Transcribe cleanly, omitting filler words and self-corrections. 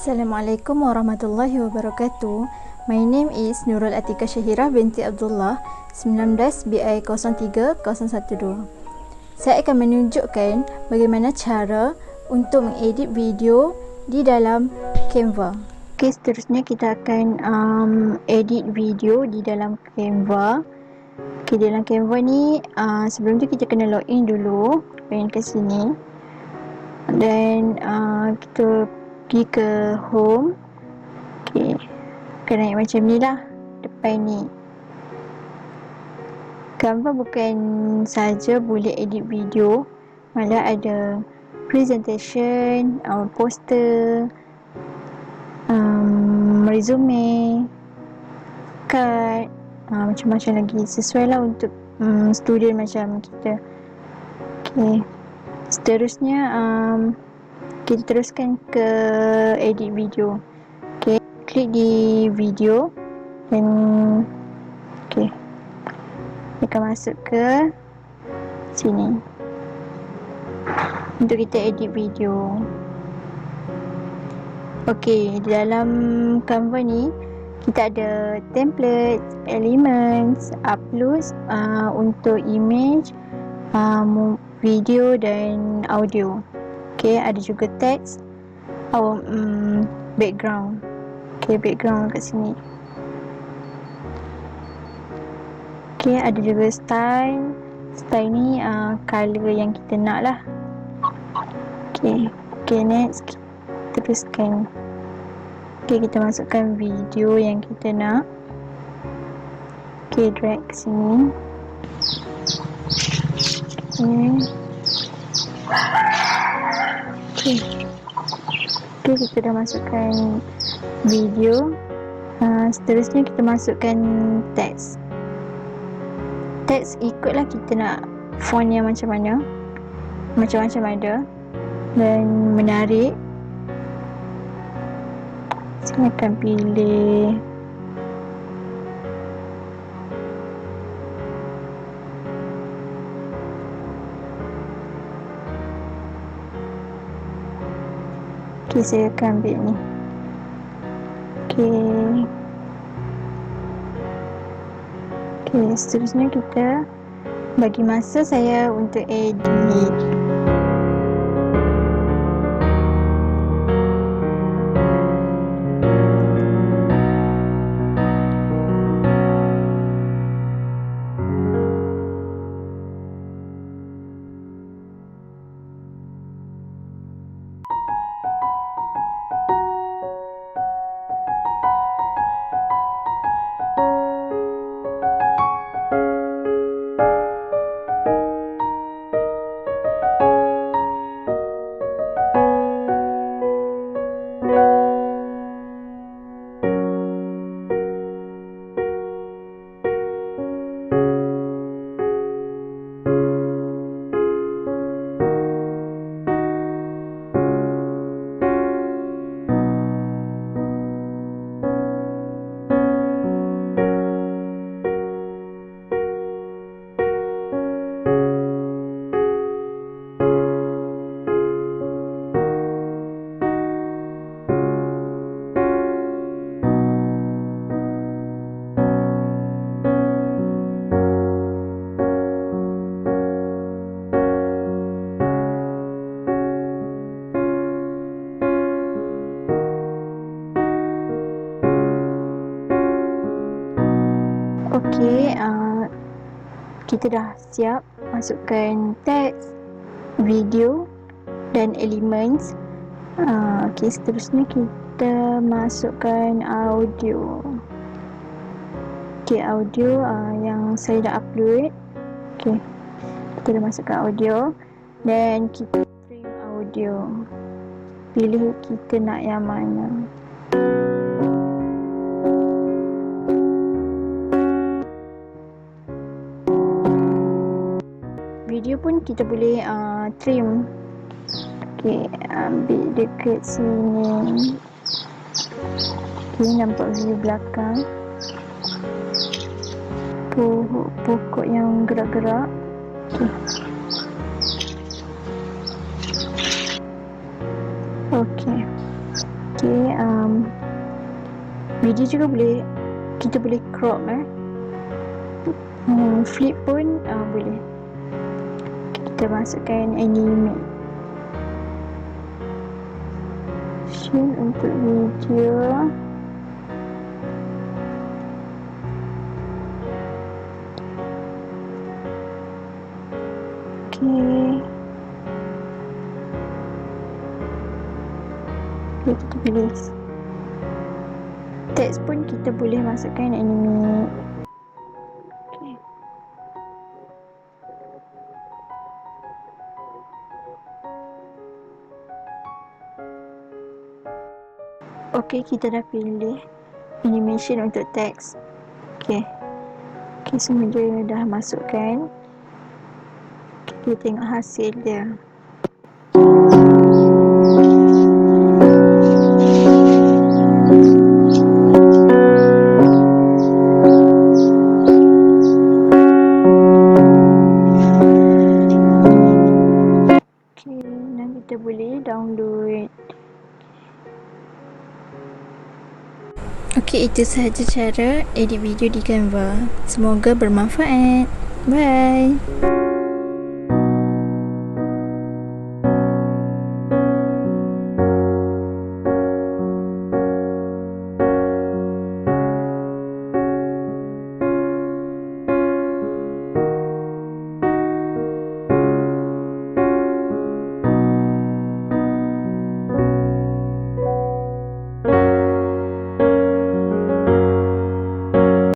Assalamualaikum warahmatullahi wabarakatuh. My name is Nurul Athiqah Syahirah binti Abdullah 19 BI 03 012. Saya akan menunjukkan bagaimana cara untuk mengedit video di dalam Canva. Okey, seterusnya kita akan edit video di dalam Canva. Okey, di dalam Canva ni sebelum tu kita kena login dulu. Login ke sini. Dan kita pergi ke home. Okey, akan naik macam ni lah depan ni. Canva bukan saja boleh edit video, malah ada presentation, poster, resume, card, macam-macam lagi. Sesuai lah untuk student macam kita. Okey, seterusnya kita teruskan ke edit video. Okey, klik di video dan okey, kita akan masuk ke sini untuk kita edit video. Okey, di dalam Canva ni kita ada template, elements, upload untuk image, video dan audio. Okey, ada juga teks, background. Okey, background kat sini. Okey, ada juga style. Style ni color yang kita nak lah. Okey, next. Teruskan. Okey, kita masukkan video yang kita nak. Okey, drag ke sini. Okey, kita dah masukkan video. Seterusnya kita masukkan teks. Teks ikutlah kita nak font yang macam mana. Macam-macam ada. Dan menarik. Saya akan pilih okey, saya akan ambil ni. Okey, seterusnya kita bagi masa saya untuk edit. Okey, kita dah siap masukkan teks, video dan elements. Okey, seterusnya kita masukkan audio. Okey, audio yang saya dah upload. Okey, kita dah masukkan audio dan kita trim audio. Pilih kita nak yang mana. Video pun kita boleh trim. Okey, ambil dekat sini. Okey, nampak view belakang. Pokok yang gerak-gerak. Okey. Okay, video juga boleh, kita boleh crop flip pun boleh. Kita masukkan animate untuk video. Okay, kita pilih teks pun kita boleh masukkan animate. Okay. Okay, kita dah pilih animation untuk teks. Okay, semua dia dah masukkan. Kita tengok hasil dia. Kita boleh download. Okey, itu sahaja cara edit video di Canva. Semoga bermanfaat. Bye.